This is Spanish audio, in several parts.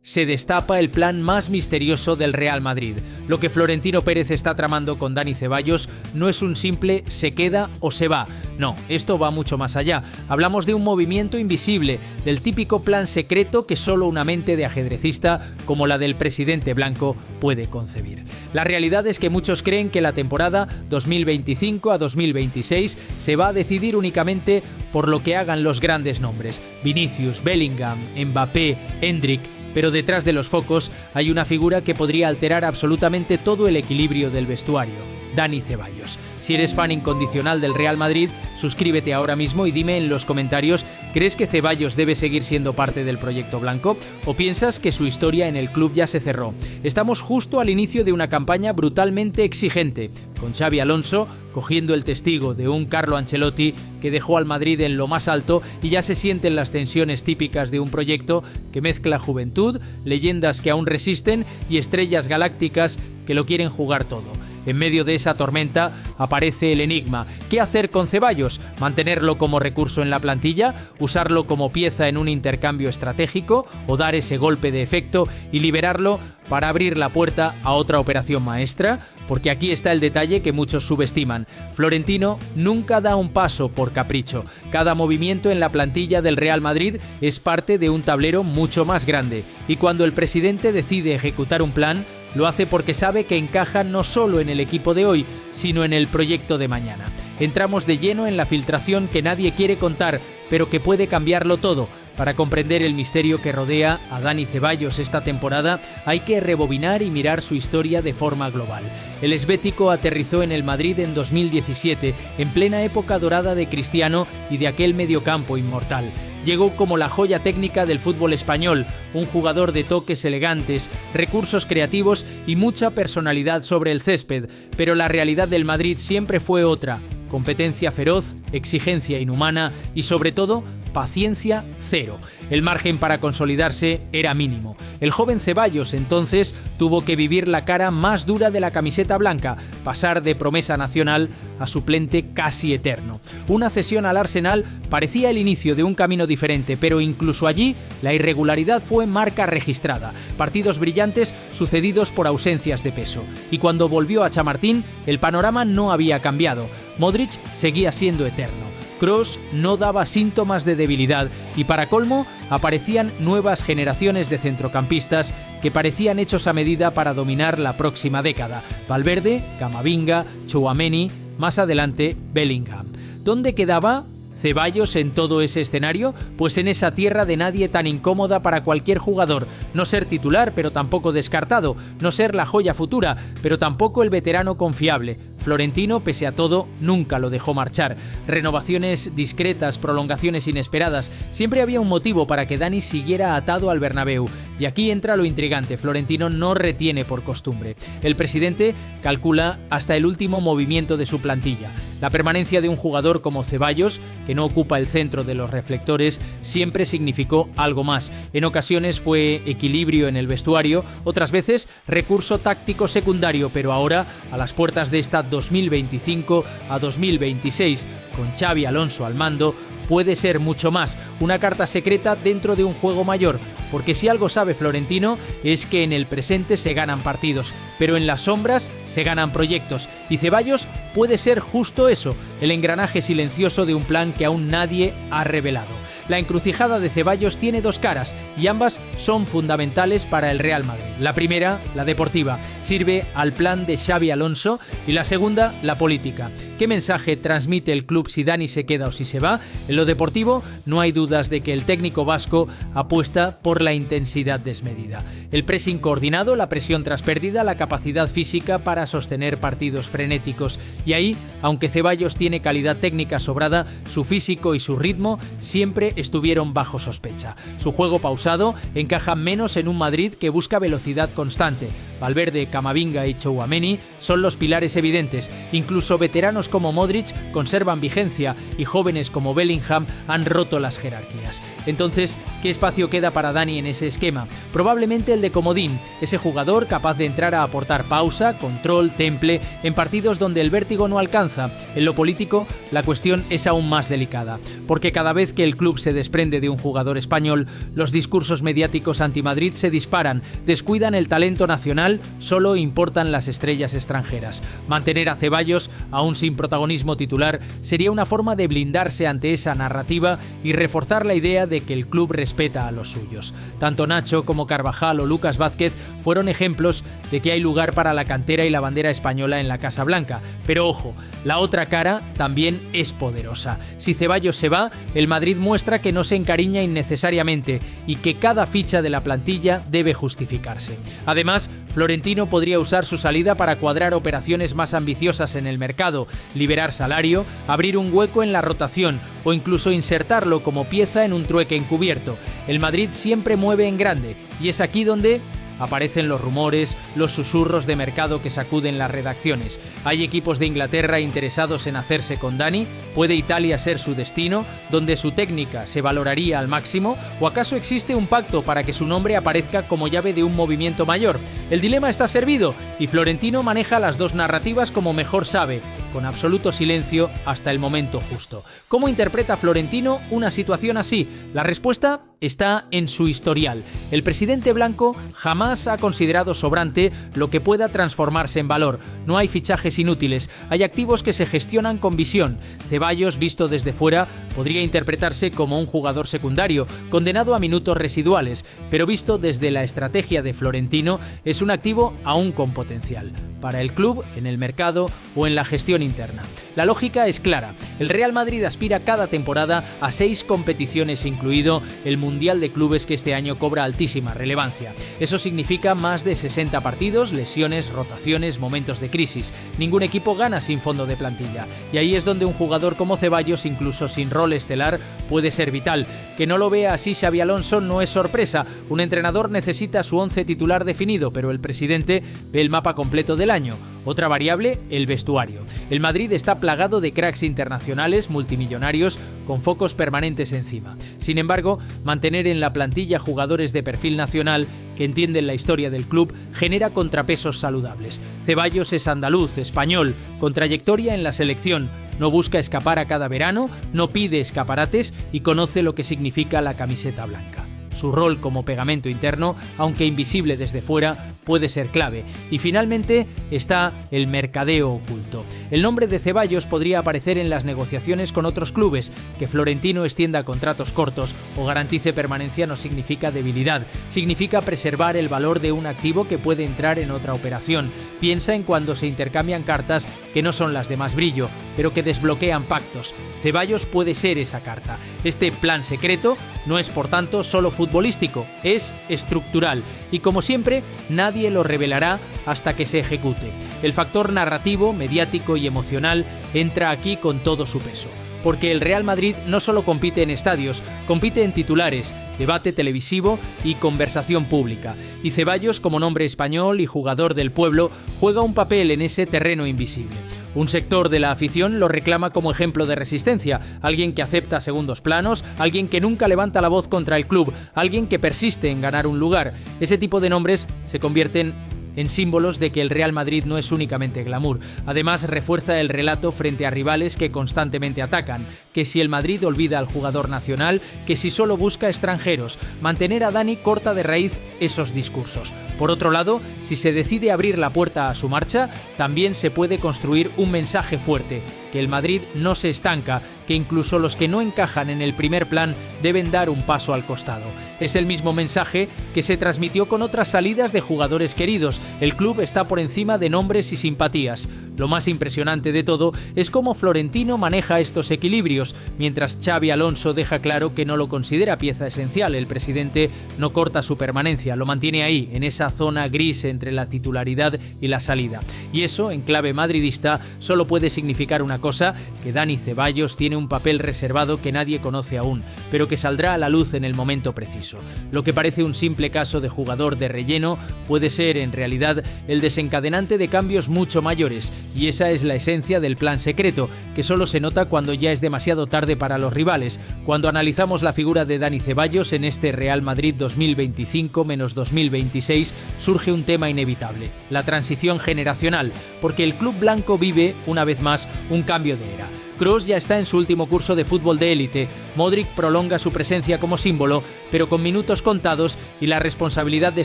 se destapa el plan más misterioso del Real Madrid. Lo que Florentino Pérez está tramando con Dani Ceballos no es un simple se queda o se va. No, esto va mucho más allá. Hablamos de un movimiento invisible, del típico plan secreto que solo una mente de ajedrecista como la del presidente blanco puede concebir. La realidad es que muchos creen que la temporada 2025 a 2026 se va a decidir únicamente por lo que hagan los grandes nombres: Vinicius, Bellingham, Mbappé, Endrick. Pero detrás de los focos hay una figura que podría alterar absolutamente todo el equilibrio del vestuario: Dani Ceballos. Si eres fan incondicional del Real Madrid, suscríbete ahora mismo y dime en los comentarios, ¿crees que Ceballos debe seguir siendo parte del proyecto blanco o piensas que su historia en el club ya se cerró? Estamos justo al inicio de una campaña brutalmente exigente, con Xabi Alonso cogiendo el testigo de un Carlo Ancelotti que dejó al Madrid en lo más alto, y ya se sienten las tensiones típicas de un proyecto que mezcla juventud, leyendas que aún resisten y estrellas galácticas que lo quieren jugar todo. En medio de esa tormenta aparece el enigma: ¿qué hacer con Ceballos? ¿Mantenerlo como recurso en la plantilla? ¿Usarlo como pieza en un intercambio estratégico? ¿O dar ese golpe de efecto y liberarlo para abrir la puerta a otra operación maestra? Porque aquí está el detalle que muchos subestiman: Florentino nunca da un paso por capricho. Cada movimiento en la plantilla del Real Madrid es parte de un tablero mucho más grande. Y cuando el presidente decide ejecutar un plan, lo hace porque sabe que encaja no solo en el equipo de hoy, sino en el proyecto de mañana. Entramos de lleno en la filtración que nadie quiere contar, pero que puede cambiarlo todo. Para comprender el misterio que rodea a Dani Ceballos esta temporada, hay que rebobinar y mirar su historia de forma global. El esbético aterrizó en el Madrid en 2017, en plena época dorada de Cristiano y de aquel mediocampo inmortal. Llegó como la joya técnica del fútbol español, un jugador de toques elegantes, recursos creativos y mucha personalidad sobre el césped, pero la realidad del Madrid siempre fue otra: competencia feroz, exigencia inhumana y, sobre todo, paciencia cero. El margen para consolidarse era mínimo. El joven Ceballos entonces tuvo que vivir la cara más dura de la camiseta blanca, pasar de promesa nacional a suplente casi eterno. Una cesión al Arsenal parecía el inicio de un camino diferente, pero incluso allí la irregularidad fue marca registrada. Partidos brillantes sucedidos por ausencias de peso. Y cuando volvió a Chamartín, el panorama no había cambiado. Modric seguía siendo eterno. Kroos no daba síntomas de debilidad y, para colmo, aparecían nuevas generaciones de centrocampistas que parecían hechos a medida para dominar la próxima década: Valverde, Camavinga, Tchouaméni, más adelante Bellingham. ¿Dónde quedaba Ceballos en todo ese escenario? Pues en esa tierra de nadie tan incómoda para cualquier jugador: no ser titular, pero tampoco descartado; no ser la joya futura, pero tampoco el veterano confiable. Florentino, pese a todo, nunca lo dejó marchar. Renovaciones discretas, prolongaciones inesperadas. Siempre había un motivo para que Dani siguiera atado al Bernabéu. Y aquí entra lo intrigante: Florentino no retiene por costumbre. El presidente calcula hasta el último movimiento de su plantilla. La permanencia de un jugador como Ceballos, que no ocupa el centro de los reflectores, siempre significó algo más. En ocasiones fue equilibrio en el vestuario, otras veces recurso táctico secundario, pero ahora, a las puertas de esta 2025 a 2026, con Xabi Alonso al mando, puede ser mucho más: una carta secreta dentro de un juego mayor. Porque si algo sabe Florentino es que en el presente se ganan partidos, pero en las sombras se ganan proyectos. Y Ceballos puede ser justo eso: el engranaje silencioso de un plan que aún nadie ha revelado. La encrucijada de Ceballos tiene dos caras y ambas son fundamentales para el Real Madrid. La primera, la deportiva, sirve al plan de Xabi Alonso, y la segunda, la política. ¿Qué mensaje transmite el club si Dani se queda o si se va? En lo deportivo, no hay dudas de que el técnico vasco apuesta por la intensidad desmedida. El pressing coordinado, la presión tras pérdida, la capacidad física para sostener partidos frenéticos. Y ahí, aunque Ceballos tiene calidad técnica sobrada, su físico y su ritmo siempre estuvieron bajo sospecha. Su juego pausado encaja menos en un Madrid que busca velocidad constante. Valverde, Camavinga y Tchouaméni son los pilares evidentes. Incluso veteranos como Modric conservan vigencia y jóvenes como Bellingham han roto las jerarquías. Entonces, ¿qué espacio queda para Dani en ese esquema? Probablemente el de comodín, ese jugador capaz de entrar a aportar pausa, control, temple en partidos donde el vértigo no alcanza. En lo político, la cuestión es aún más delicada, porque cada vez que el club se desprende de un jugador español, los discursos mediáticos anti-Madrid se disparan, descuidan el talento nacional, solo importan las estrellas extranjeras. Mantener a Ceballos, aún sin protagonismo titular, sería una forma de blindarse ante esa narrativa y reforzar la idea de que el club respeta a los suyos. Tanto Nacho como Carvajal o Lucas Vázquez fueron ejemplos de que hay lugar para la cantera y la bandera española en la Casa Blanca. Pero ojo, la otra cara también es poderosa. Si Ceballos se va, el Madrid muestra que no se encariña innecesariamente y que cada ficha de la plantilla debe justificarse. Además, Florentino podría usar su salida para cuadrar operaciones más ambiciosas en el mercado, liberar salario, abrir un hueco en la rotación o incluso insertarlo como pieza en un trueque encubierto. El Madrid siempre mueve en grande y es aquí donde aparecen los rumores, los susurros de mercado que sacuden las redacciones. ¿Hay equipos de Inglaterra interesados en hacerse con Dani? ¿Puede Italia ser su destino, donde su técnica se valoraría al máximo? ¿O acaso existe un pacto para que su nombre aparezca como llave de un movimiento mayor? El dilema está servido y Florentino maneja las dos narrativas como mejor sabe, con absoluto silencio hasta el momento justo. ¿Cómo interpreta Florentino una situación así? La respuesta está en su historial. El presidente blanco jamás ha considerado sobrante lo que pueda transformarse en valor. No hay fichajes inútiles, hay activos que se gestionan con visión. Ceballos, visto desde fuera, podría interpretarse como un jugador secundario, condenado a minutos residuales, pero visto desde la estrategia de Florentino, es un activo aún con potencial. Para el club, en el mercado o en la gestión interna. La lógica es clara. El Real Madrid aspira cada temporada a 6 competiciones, incluido el Mundial de Clubes, que este año cobra altísima relevancia. Eso significa más de 60 partidos, lesiones, rotaciones, momentos de crisis. Ningún equipo gana sin fondo de plantilla. Y ahí es donde un jugador como Ceballos, incluso sin rol estelar, puede ser vital. Que no lo vea así Xabi Alonso no es sorpresa. Un entrenador necesita su 11 titular definido, pero el presidente ve el mapa completo del año. Otra variable, el vestuario. El Madrid está plagado de cracks internacionales, multimillonarios, con focos permanentes encima. Sin embargo, mantener en la plantilla jugadores de perfil nacional que entienden la historia del club genera contrapesos saludables. Ceballos es andaluz, español, con trayectoria en la selección. No busca escapar a cada verano, no pide escaparates y conoce lo que significa la camiseta blanca. Su rol como pegamento interno, aunque invisible desde fuera, puede ser clave. Y finalmente está el mercadeo oculto. El nombre de Ceballos podría aparecer en las negociaciones con otros clubes. Que Florentino extienda contratos cortos o garantice permanencia no significa debilidad. Significa preservar el valor de un activo que puede entrar en otra operación. Piensa en cuando se intercambian cartas que no son las de más brillo, pero que desbloquean pactos. Ceballos puede ser esa carta. Este plan secreto no es, por tanto, solo futbolístico, es estructural. Y como siempre, nadie lo revelará hasta que se ejecute. El factor narrativo, mediático y emocional entra aquí con todo su peso. Porque el Real Madrid no solo compite en estadios, compite en titulares, debate televisivo y conversación pública. Y Ceballos, como nombre español y jugador del pueblo, juega un papel en ese terreno invisible. Un sector de la afición lo reclama como ejemplo de resistencia, alguien que acepta segundos planos, alguien que nunca levanta la voz contra el club, alguien que persiste en ganar un lugar. Ese tipo de nombres se convierten en símbolos de que el Real Madrid no es únicamente glamour. Además, refuerza el relato frente a rivales que constantemente atacan, que si el Madrid olvida al jugador nacional, que si solo busca extranjeros. Mantener a Dani corta de raíz esos discursos. Por otro lado, si se decide abrir la puerta a su marcha, también se puede construir un mensaje fuerte, que el Madrid no se estanca, que incluso los que no encajan en el primer plan deben dar un paso al costado. Es el mismo mensaje que se transmitió con otras salidas de jugadores queridos. El club está por encima de nombres y simpatías. Lo más impresionante de todo es cómo Florentino maneja estos equilibrios, mientras Xabi Alonso deja claro que no lo considera pieza esencial. El presidente no corta su permanencia, lo mantiene ahí, en esa zona gris entre la titularidad y la salida. Y eso, en clave madridista, solo puede significar una cosa: que Dani Ceballos tiene un papel reservado que nadie conoce aún, pero que saldrá a la luz en el momento preciso. Lo que parece un simple caso de jugador de relleno puede ser, en realidad, el desencadenante de cambios mucho mayores, y esa es la esencia del plan secreto, que solo se nota cuando ya es demasiado tarde para los rivales. Cuando analizamos la figura de Dani Ceballos en este Real Madrid 2025-2026, surge un tema inevitable: la transición generacional, porque el club blanco vive, una vez más, un cambio de era. Kroos ya está en su último curso de fútbol de élite, Modric prolonga su presencia como símbolo, pero con minutos contados, y la responsabilidad de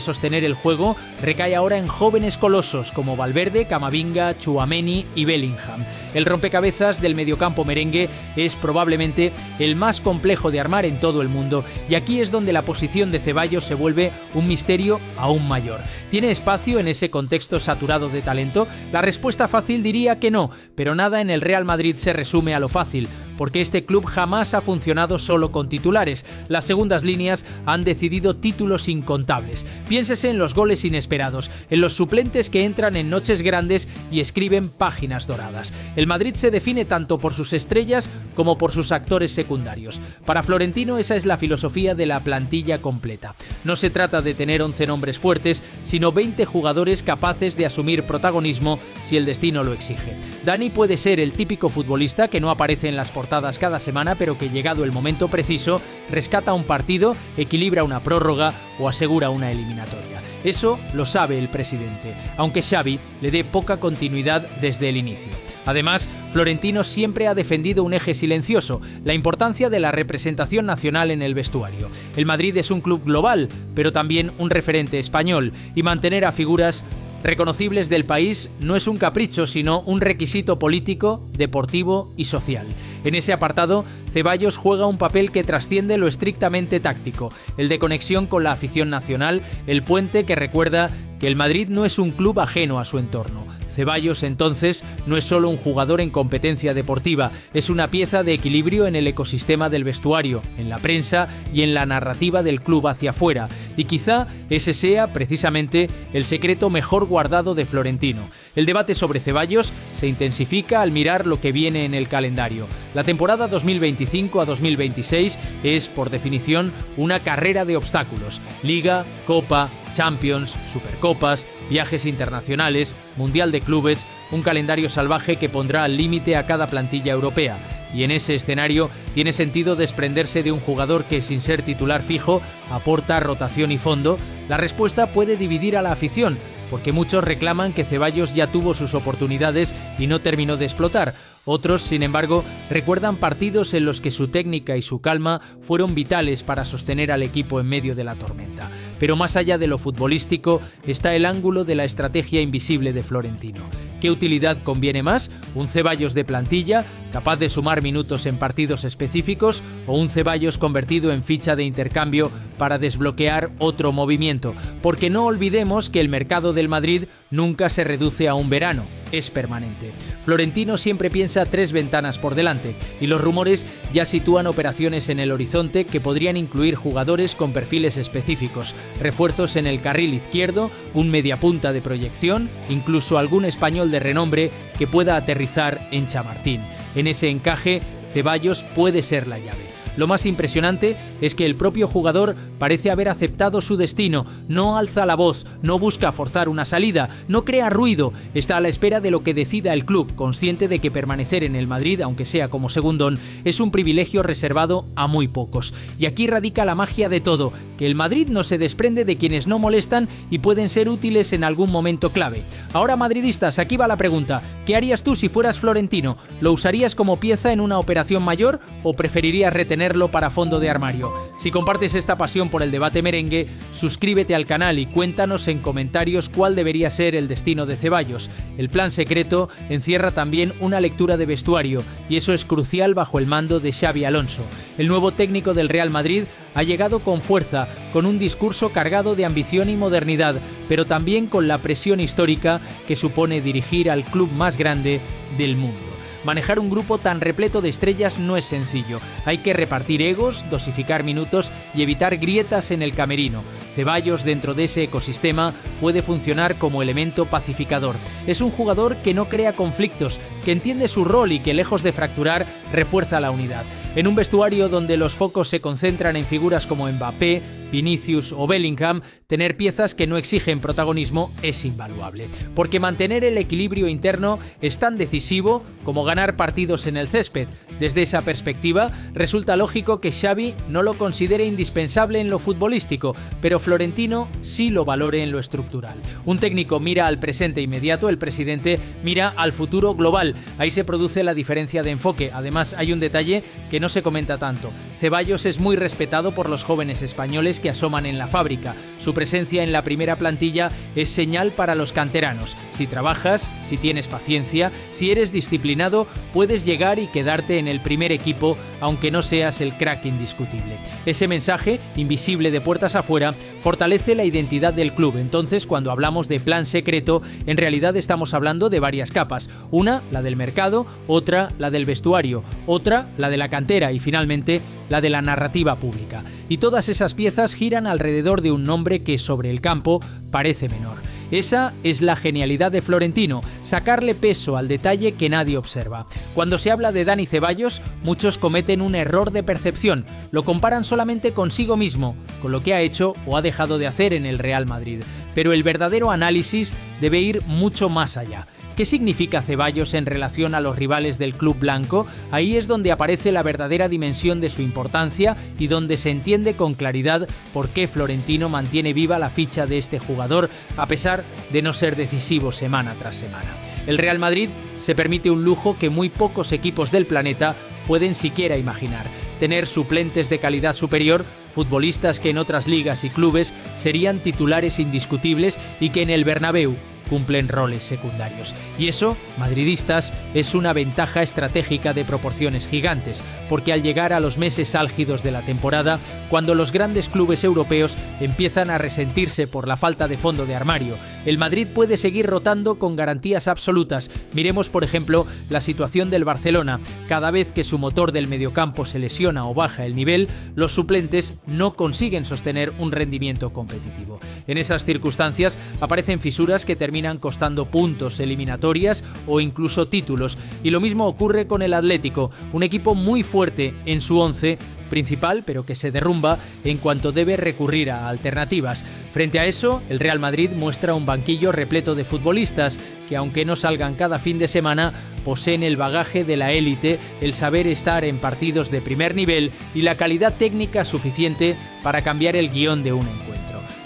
sostener el juego recae ahora en jóvenes colosos como Valverde, Camavinga, Tchouaméni y Bellingham. El rompecabezas del mediocampo merengue es probablemente el más complejo de armar en todo el mundo, y aquí es donde la posición de Ceballos se vuelve un misterio aún mayor. ¿Tiene espacio en ese contexto saturado de talento? La respuesta fácil diría que no, pero nada en el Real Madrid se resume a lo fácil, porque este club jamás ha funcionado solo con titulares. Las segundas líneas han decidido títulos incontables. Piénsese en los goles inesperados, en los suplentes que entran en noches grandes y escriben páginas doradas. El Madrid se define tanto por sus estrellas como por sus actores secundarios. Para Florentino esa es la filosofía de la plantilla completa. No se trata de tener 11 nombres fuertes, sino 20 jugadores capaces de asumir protagonismo si el destino lo exige. Dani puede ser el típico futbolista que no aparece en las portadas cada semana, pero que llegado el momento preciso, rescata un partido, equilibra una prórroga o asegura una eliminatoria. Eso lo sabe el presidente, aunque Xavi le dé poca continuidad desde el inicio. Además, Florentino siempre ha defendido un eje silencioso: la importancia de la representación nacional en el vestuario. El Madrid es un club global, pero también un referente español, y mantener a figuras reconocibles del país no es un capricho, sino un requisito político, deportivo y social. En ese apartado, Ceballos juega un papel que trasciende lo estrictamente táctico, el de conexión con la afición nacional, el puente que recuerda que el Madrid no es un club ajeno a su entorno. Ceballos, entonces, no es solo un jugador en competencia deportiva, es una pieza de equilibrio en el ecosistema del vestuario, en la prensa y en la narrativa del club hacia afuera. Y quizá ese sea, precisamente, el secreto mejor guardado de Florentino. El debate sobre Ceballos se intensifica al mirar lo que viene en el calendario. La temporada 2025 a 2026 es, por definición, una carrera de obstáculos: Liga, Copa, Champions, Supercopas, viajes internacionales, Mundial de Clubes, un calendario salvaje que pondrá al límite a cada plantilla europea. Y en ese escenario tiene sentido desprenderse de un jugador que, sin ser titular fijo, aporta rotación y fondo. La respuesta puede dividir a la afición, porque muchos reclaman que Ceballos ya tuvo sus oportunidades y no terminó de explotar. Otros, sin embargo, recuerdan partidos en los que su técnica y su calma fueron vitales para sostener al equipo en medio de la tormenta. Pero más allá de lo futbolístico está el ángulo de la estrategia invisible de Florentino. ¿Qué utilidad conviene más? ¿Un Ceballos de plantilla, capaz de sumar minutos en partidos específicos, o un Ceballos convertido en ficha de intercambio para desbloquear otro movimiento? Porque no olvidemos que el mercado del Madrid nunca se reduce a un verano, es permanente. Florentino siempre piensa 3 ventanas por delante, y los rumores ya sitúan operaciones en el horizonte que podrían incluir jugadores con perfiles específicos, refuerzos en el carril izquierdo, un mediapunta de proyección, incluso algún español de renombre que pueda aterrizar en Chamartín. En ese encaje, Ceballos puede ser la llave. Lo más impresionante es que el propio jugador parece haber aceptado su destino, no alza la voz, no busca forzar una salida, no crea ruido, está a la espera de lo que decida el club, consciente de que permanecer en el Madrid, aunque sea como segundón, es un privilegio reservado a muy pocos. Y aquí radica la magia de todo, que el Madrid no se desprende de quienes no molestan y pueden ser útiles en algún momento clave. Ahora, madridistas, aquí va la pregunta: ¿qué harías tú si fueras Florentino? ¿Lo usarías como pieza en una operación mayor o preferirías retener tenerlo para fondo de armario. Si compartes esta pasión por el debate merengue, suscríbete al canal y cuéntanos en comentarios cuál debería ser el destino de Ceballos. El plan secreto encierra también una lectura de vestuario, y eso es crucial bajo el mando de Xabi Alonso. El nuevo técnico del Real Madrid ha llegado con fuerza, con un discurso cargado de ambición y modernidad, pero también con la presión histórica que supone dirigir al club más grande del mundo. Manejar un grupo tan repleto de estrellas no es sencillo. Hay que repartir egos, dosificar minutos y evitar grietas en el camerino. Ceballos, dentro de ese ecosistema, puede funcionar como elemento pacificador. Es un jugador que no crea conflictos, que entiende su rol y que, lejos de fracturar, refuerza la unidad. En un vestuario donde los focos se concentran en figuras como Mbappé, Vinicius o Bellingham, tener piezas que no exigen protagonismo es invaluable. Porque mantener el equilibrio interno es tan decisivo como ganar partidos en el césped. Desde esa perspectiva, resulta lógico que Xavi no lo considere indispensable en lo futbolístico, pero Florentino sí lo valore en lo estructural. Un técnico mira al presente inmediato, el presidente mira al futuro global. Ahí se produce la diferencia de enfoque. Además, hay un detalle que no se comenta tanto. Ceballos es muy respetado por los jóvenes españoles que asoman en la fábrica. Su presencia en la primera plantilla es señal para los canteranos. Si trabajas, si tienes paciencia, si eres disciplinado, puedes llegar y quedarte en el primer equipo, aunque no seas el crack indiscutible. Ese mensaje, invisible de puertas afuera, fortalece la identidad del club. Entonces, cuando hablamos de plan secreto, en realidad estamos hablando de varias capas. Una, la del mercado; otra, la del vestuario; otra, la de la cantera; y finalmente, la de la narrativa pública. Y todas esas piezas giran alrededor de un nombre que sobre el campo parece menor. Esa es la genialidad de Florentino, sacarle peso al detalle que nadie observa. Cuando se habla de Dani Ceballos, muchos cometen un error de percepción. Lo comparan solamente consigo mismo, con lo que ha hecho o ha dejado de hacer en el Real Madrid. Pero el verdadero análisis debe ir mucho más allá. ¿Qué significa Ceballos en relación a los rivales del club blanco? Ahí es donde aparece la verdadera dimensión de su importancia y donde se entiende con claridad por qué Florentino mantiene viva la ficha de este jugador, a pesar de no ser decisivo semana tras semana. El Real Madrid se permite un lujo que muy pocos equipos del planeta pueden siquiera imaginar: tener suplentes de calidad superior, futbolistas que en otras ligas y clubes serían titulares indiscutibles y que en el Bernabéu cumplen roles secundarios. Y eso, madridistas, es una ventaja estratégica de proporciones gigantes, porque al llegar a los meses álgidos de la temporada, cuando los grandes clubes europeos empiezan a resentirse por la falta de fondo de armario, el Madrid puede seguir rotando con garantías absolutas. Miremos, por ejemplo, la situación del Barcelona. Cada vez que su motor del mediocampo se lesiona o baja el nivel, los suplentes no consiguen sostener un rendimiento competitivo. En esas circunstancias aparecen fisuras que terminan costando puntos, eliminatorias o incluso títulos. Y lo mismo ocurre con el Atlético, un equipo muy fuerte en su once principal, pero que se derrumba en cuanto debe recurrir a alternativas. Frente a eso, el Real Madrid muestra un banquillo repleto de futbolistas que, aunque no salgan cada fin de semana, poseen el bagaje de la élite, el saber estar en partidos de primer nivel y la calidad técnica suficiente para cambiar el guión de un encuentro.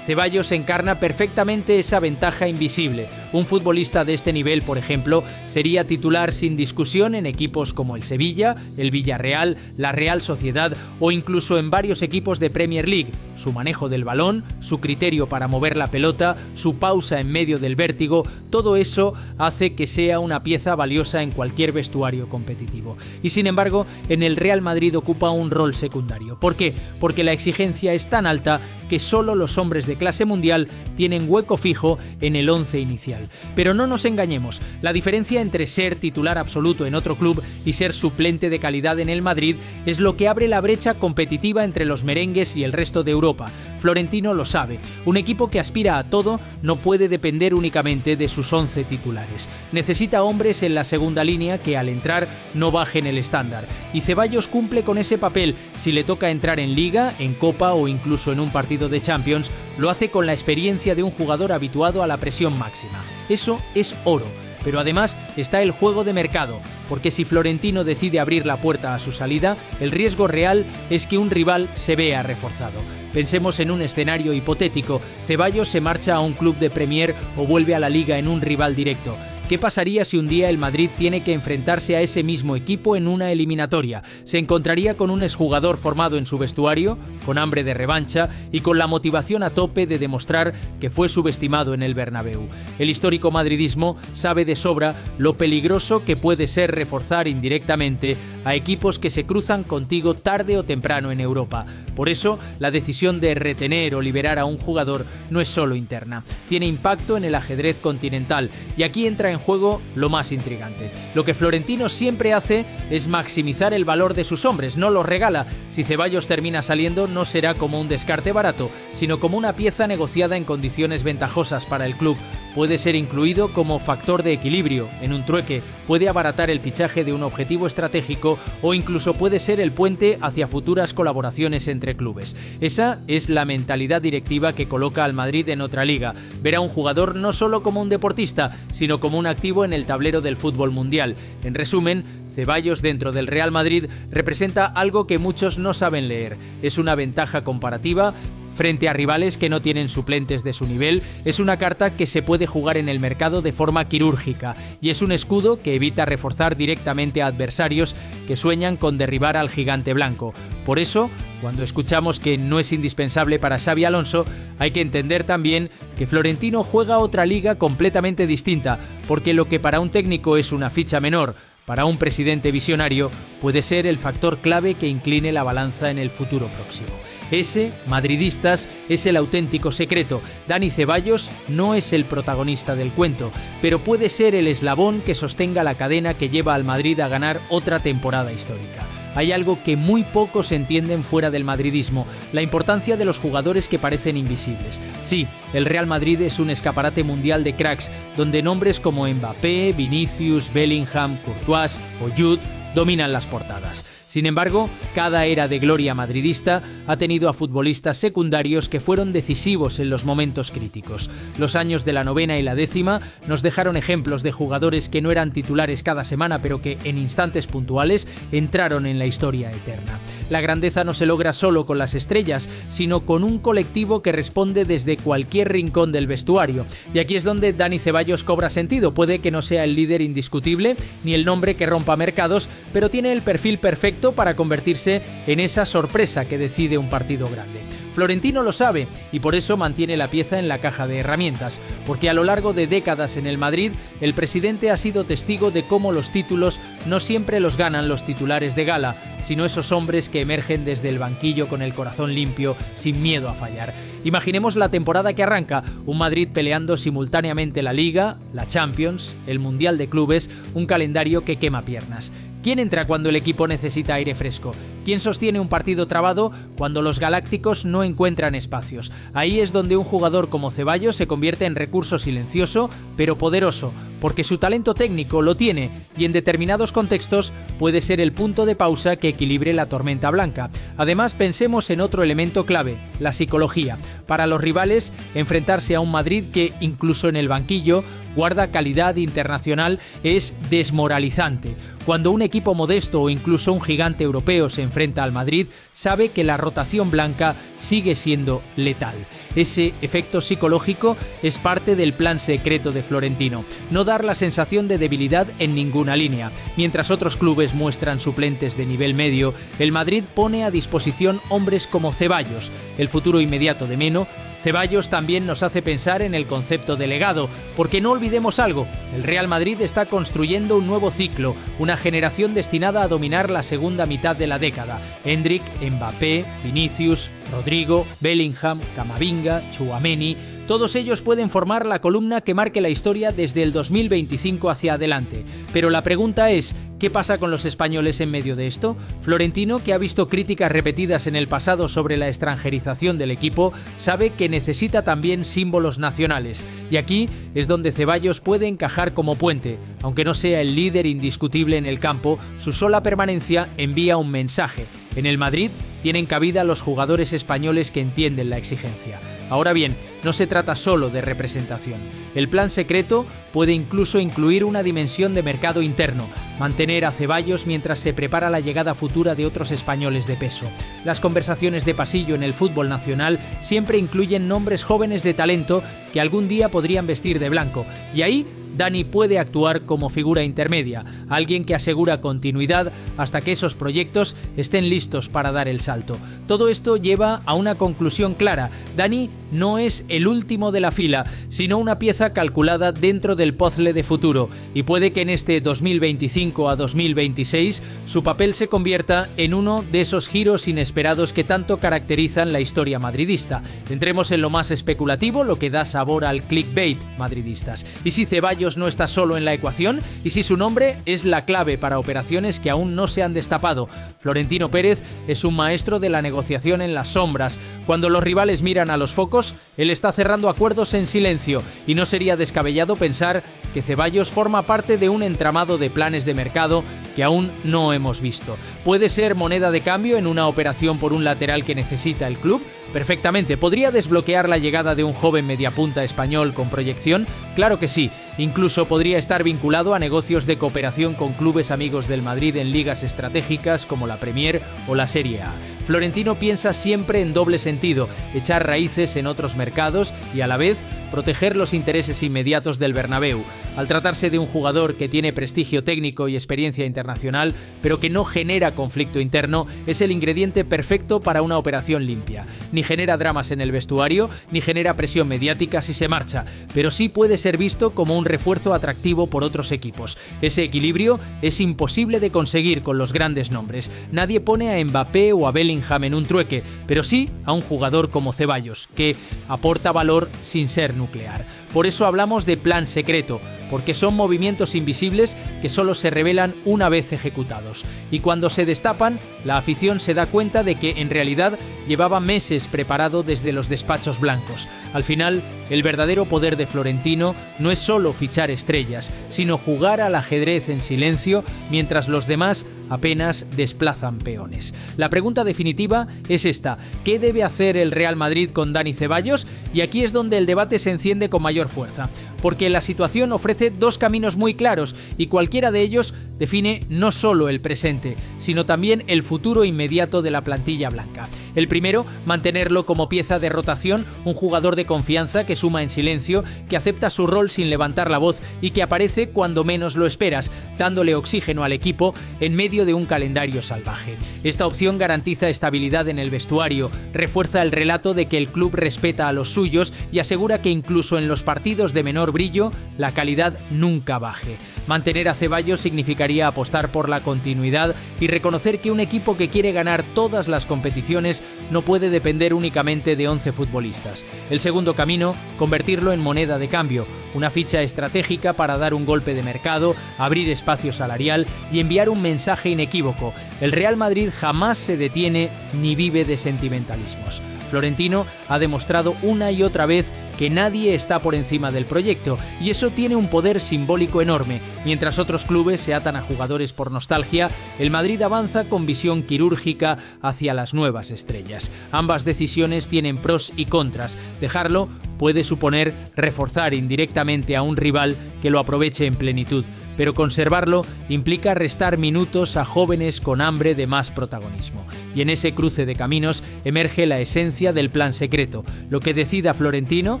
Ceballos encarna perfectamente esa ventaja invisible. Un futbolista de este nivel, por ejemplo, sería titular sin discusión en equipos como el Sevilla, el Villarreal, la Real Sociedad o incluso en varios equipos de Premier League. Su manejo del balón, su criterio para mover la pelota, su pausa en medio del vértigo, todo eso hace que sea una pieza valiosa en cualquier vestuario competitivo. Y sin embargo, en el Real Madrid ocupa un rol secundario. ¿Por qué? Porque la exigencia es tan alta que solo los hombres de clase mundial tienen hueco fijo en el once inicial. Pero no nos engañemos, la diferencia entre ser titular absoluto en otro club y ser suplente de calidad en el Madrid es lo que abre la brecha competitiva entre los merengues y el resto de Europa. Florentino lo sabe. Un equipo que aspira a todo no puede depender únicamente de sus 11 titulares. Necesita hombres en la segunda línea que al entrar no bajen el estándar. Y Ceballos cumple con ese papel. Si le toca entrar en Liga, en Copa o incluso en un partido de Champions, lo hace con la experiencia de un jugador habituado a la presión máxima. Eso es oro. Pero además está el juego de mercado, porque si Florentino decide abrir la puerta a su salida, el riesgo real es que un rival se vea reforzado. Pensemos en un escenario hipotético: Ceballos se marcha a un club de Premier o vuelve a la Liga en un rival directo. ¿Qué pasaría si un día el Madrid tiene que enfrentarse a ese mismo equipo en una eliminatoria? ¿Se encontraría con un exjugador formado en su vestuario, con hambre de revancha y con la motivación a tope de demostrar que fue subestimado en el Bernabéu? El histórico madridismo sabe de sobra lo peligroso que puede ser reforzar indirectamente a equipos que se cruzan contigo tarde o temprano en Europa. Por eso, la decisión de retener o liberar a un jugador no es solo interna, tiene impacto en el ajedrez continental, y aquí entra en juego lo más intrigante. Lo que Florentino siempre hace es maximizar el valor de sus hombres, no los regala. Si Ceballos termina saliendo, no será como un descarte barato, sino como una pieza negociada en condiciones ventajosas para el club. Puede ser incluido como factor de equilibrio en un trueque, puede abaratar el fichaje de un objetivo estratégico o incluso puede ser el puente hacia futuras colaboraciones entre clubes. Esa es la mentalidad directiva que coloca al Madrid en otra liga. Ver a un jugador no solo como un deportista, sino como un activo en el tablero del fútbol mundial. En resumen, Ceballos dentro del Real Madrid representa algo que muchos no saben leer. Es una ventaja comparativa frente a rivales que no tienen suplentes de su nivel, es una carta que se puede jugar en el mercado de forma quirúrgica y es un escudo que evita reforzar directamente a adversarios que sueñan con derribar al gigante blanco. Por eso, cuando escuchamos que no es indispensable para Xabi Alonso, hay que entender también que Florentino juega otra liga completamente distinta, porque lo que para un técnico es una ficha menor, para un presidente visionario puede ser el factor clave que incline la balanza en el futuro próximo. Ese, madridistas, es el auténtico secreto. Dani Ceballos no es el protagonista del cuento, pero puede ser el eslabón que sostenga la cadena que lleva al Madrid a ganar otra temporada histórica. Hay algo que muy pocos entienden fuera del madridismo, la importancia de los jugadores que parecen invisibles. Sí, el Real Madrid es un escaparate mundial de cracks, donde nombres como Mbappé, Vinicius, Bellingham, Courtois o Jude dominan las portadas. Sin embargo, cada era de gloria madridista ha tenido a futbolistas secundarios que fueron decisivos en los momentos críticos. Los años de la 9ª y la 10ª nos dejaron ejemplos de jugadores que no eran titulares cada semana, pero que en instantes puntuales entraron en la historia eterna. La grandeza no se logra solo con las estrellas, sino con un colectivo que responde desde cualquier rincón del vestuario. Y aquí es donde Dani Ceballos cobra sentido. Puede que no sea el líder indiscutible, ni el nombre que rompa mercados, pero tiene el perfil perfecto para convertirse en esa sorpresa que decide un partido grande. Florentino lo sabe y por eso mantiene la pieza en la caja de herramientas, porque a lo largo de décadas en el Madrid, el presidente ha sido testigo de cómo los títulos no siempre los ganan los titulares de gala, sino esos hombres que emergen desde el banquillo con el corazón limpio, sin miedo a fallar. Imaginemos la temporada que arranca, un Madrid peleando simultáneamente la Liga, la Champions, el Mundial de Clubes, un calendario que quema piernas. ¿Quién entra cuando el equipo necesita aire fresco? ¿Quién sostiene un partido trabado cuando los galácticos no encuentran espacios? Ahí es donde un jugador como Ceballos se convierte en recurso silencioso, pero poderoso, porque su talento técnico lo tiene y en determinados contextos puede ser el punto de pausa que equilibre la tormenta blanca. Además, pensemos en otro elemento clave, la psicología. Para los rivales, enfrentarse a un Madrid que, incluso en el banquillo, guarda calidad internacional es desmoralizante. Cuando un equipo modesto o incluso un gigante europeo se enfrenta al Madrid, sabe que la rotación blanca sigue siendo letal. Ese efecto psicológico es parte del plan secreto de Florentino. No dar la sensación de debilidad en ninguna línea. Mientras otros clubes muestran suplentes de nivel medio, el Madrid pone a disposición hombres como Ceballos, el futuro inmediato de Meno. Ceballos también nos hace pensar en el concepto de legado, porque no olvidemos algo, el Real Madrid está construyendo un nuevo ciclo, una generación destinada a dominar la segunda mitad de la década. Endrick, Mbappé, Vinicius, Rodrigo, Bellingham, Camavinga, Tchouaméni, todos ellos pueden formar la columna que marque la historia desde el 2025 hacia adelante. Pero la pregunta es, ¿qué pasa con los españoles en medio de esto? Florentino, que ha visto críticas repetidas en el pasado sobre la extranjerización del equipo, sabe que necesita también símbolos nacionales. Y aquí es donde Ceballos puede encajar como puente. Aunque no sea el líder indiscutible en el campo, su sola permanencia envía un mensaje. En el Madrid tienen cabida los jugadores españoles que entienden la exigencia. Ahora bien, no se trata solo de representación. El plan secreto puede incluso incluir una dimensión de mercado interno, mantener a Ceballos mientras se prepara la llegada futura de otros españoles de peso. Las conversaciones de pasillo en el fútbol nacional siempre incluyen nombres jóvenes de talento que algún día podrían vestir de blanco, y ahí Dani puede actuar como figura intermedia, alguien que asegura continuidad hasta que esos proyectos estén listos para dar el salto. Todo esto lleva a una conclusión clara: Dani no es el último de la fila, sino una pieza calculada dentro del puzzle de futuro, y puede que en este 2025 a 2026 su papel se convierta en uno de esos giros inesperados que tanto caracterizan la historia madridista. Entremos en lo más especulativo, lo que da sabor al clickbait madridistas. ¿Y si Ceballos no está solo en la ecuación? ¿Y si su nombre es la clave para operaciones que aún no se han destapado? Florentino Pérez es un maestro de la negociación en las sombras. Cuando los rivales miran a los focos, él está cerrando acuerdos en silencio, y no sería descabellado pensar que Ceballos forma parte de un entramado de planes de mercado que aún no hemos visto. ¿Puede ser moneda de cambio en una operación por un lateral que necesita el club? Perfectamente. ¿Podría desbloquear la llegada de un joven mediapunta español con proyección? Claro que sí. Incluso podría estar vinculado a negocios de cooperación con clubes amigos del Madrid en ligas estratégicas como la Premier o la Serie A. Florentino piensa siempre en doble sentido: echar raíces en otros mercados y a la vez proteger los intereses inmediatos del Bernabéu. Al tratarse de un jugador que tiene prestigio técnico y experiencia internacional, pero que no genera conflicto interno, es el ingrediente perfecto para una operación limpia. Ni genera dramas en el vestuario, ni genera presión mediática si se marcha, pero sí puede ser visto como un refuerzo atractivo por otros equipos. Ese equilibrio es imposible de conseguir con los grandes nombres. Nadie pone a Mbappé o a Bellingham en un trueque, pero sí a un jugador como Ceballos, que aporta valor sin ser nuclear. Por eso hablamos de plan secreto, porque son movimientos invisibles que solo se revelan una vez ejecutados. Y cuando se destapan, la afición se da cuenta de que en realidad llevaba meses preparado desde los despachos blancos. Al final, el verdadero poder de Florentino no es solo fichar estrellas, sino jugar al ajedrez en silencio mientras los demás apenas desplazan peones. La pregunta definitiva es esta: ¿qué debe hacer el Real Madrid con Dani Ceballos? Y aquí es donde el debate se enciende con mayor fuerza, porque la situación ofrece dos caminos muy claros y cualquiera de ellos define no solo el presente, sino también el futuro inmediato de la plantilla blanca. El primero, mantenerlo como pieza de rotación, un jugador de confianza que suma en silencio, que acepta su rol sin levantar la voz y que aparece cuando menos lo esperas, dándole oxígeno al equipo en medio de un calendario salvaje. Esta opción garantiza estabilidad en el vestuario, refuerza el relato de que el club respeta a los suyos y asegura que incluso en los partidos de menor brillo, la calidad nunca baje. Mantener a Ceballos significaría apostar por la continuidad y reconocer que un equipo que quiere ganar todas las competiciones no puede depender únicamente de 11 futbolistas. El segundo camino, convertirlo en moneda de cambio, una ficha estratégica para dar un golpe de mercado, abrir espacio salarial y enviar un mensaje inequívoco: el Real Madrid jamás se detiene ni vive de sentimentalismos. Florentino ha demostrado una y otra vez que nadie está por encima del proyecto, y eso tiene un poder simbólico enorme. Mientras otros clubes se atan a jugadores por nostalgia, el Madrid avanza con visión quirúrgica hacia las nuevas estrellas. Ambas decisiones tienen pros y contras. Dejarlo puede suponer reforzar indirectamente a un rival que lo aproveche en plenitud, pero conservarlo implica restar minutos a jóvenes con hambre de más protagonismo. Y en ese cruce de caminos emerge la esencia del plan secreto. Lo que decida Florentino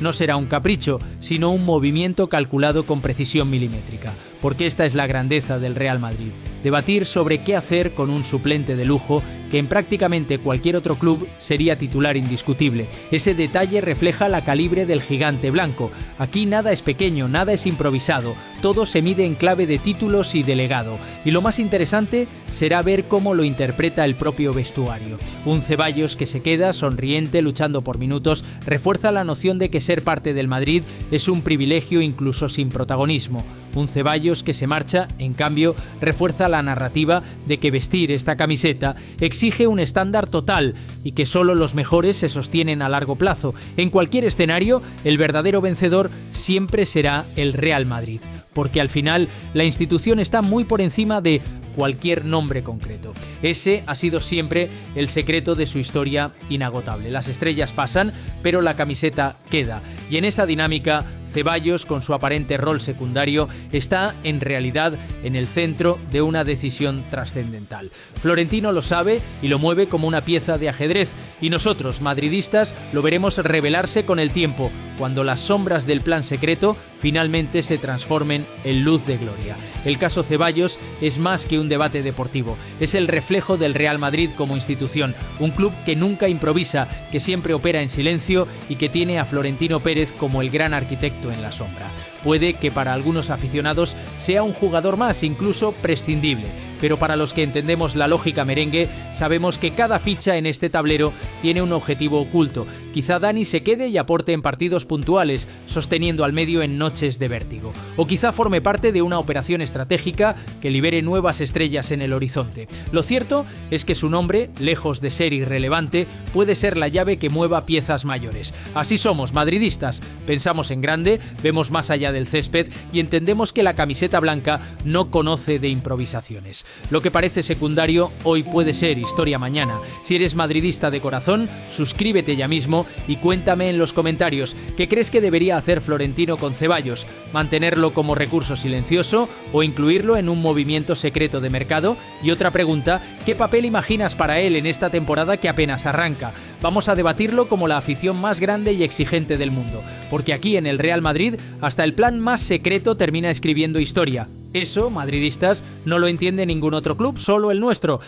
no será un capricho, sino un movimiento calculado con precisión milimétrica. Porque esta es la grandeza del Real Madrid: debatir sobre qué hacer con un suplente de lujo que en prácticamente cualquier otro club sería titular indiscutible. Ese detalle refleja la calibre del gigante blanco. Aquí nada es pequeño, nada es improvisado, todo se mide en clave de títulos y de legado. Y lo más interesante será ver cómo lo interpreta el propio vestuario. Un Ceballos que se queda sonriente luchando por minutos refuerza la noción de que ser parte del Madrid es un privilegio incluso sin protagonismo. Un Ceballos que se marcha, en cambio, refuerza la narrativa de que vestir esta camiseta exige un estándar total y que solo los mejores se sostienen a largo plazo. En cualquier escenario, el verdadero vencedor siempre será el Real Madrid, porque al final la institución está muy por encima de cualquier nombre concreto. Ese ha sido siempre el secreto de su historia inagotable. Las estrellas pasan, pero la camiseta queda. Y en esa dinámica, Ceballos, con su aparente rol secundario, está en realidad en el centro de una decisión trascendental. Florentino lo sabe y lo mueve como una pieza de ajedrez, y nosotros, madridistas, lo veremos revelarse con el tiempo, cuando las sombras del plan secreto finalmente se transformen en luz de gloria. El caso Ceballos es más que un debate deportivo, es el reflejo del Real Madrid como institución, un club que nunca improvisa, que siempre opera en silencio y que tiene a Florentino Pérez como el gran arquitecto en la sombra. Puede que para algunos aficionados sea un jugador más, incluso prescindible, pero para los que entendemos la lógica merengue, sabemos que cada ficha en este tablero tiene un objetivo oculto. Quizá Dani se quede y aporte en partidos puntuales, sosteniendo al medio en noches de vértigo. O quizá forme parte de una operación estratégica que libere nuevas estrellas en el horizonte. Lo cierto es que su nombre, lejos de ser irrelevante, puede ser la llave que mueva piezas mayores. Así somos, madridistas. Pensamos en grande, vemos más allá del césped y entendemos que la camiseta blanca no conoce de improvisaciones. Lo que parece secundario hoy puede ser historia mañana. Si eres madridista de corazón, suscríbete ya mismo y cuéntame en los comentarios qué crees que debería hacer Florentino con Ceballos, mantenerlo como recurso silencioso o incluirlo en un movimiento secreto de mercado. Y otra pregunta, ¿qué papel imaginas para él en esta temporada que apenas arranca? Vamos a debatirlo como la afición más grande y exigente del mundo, porque aquí en el Real Madrid hasta el plan más secreto termina escribiendo historia. Eso, madridistas, no lo entiende ningún otro club, solo el nuestro.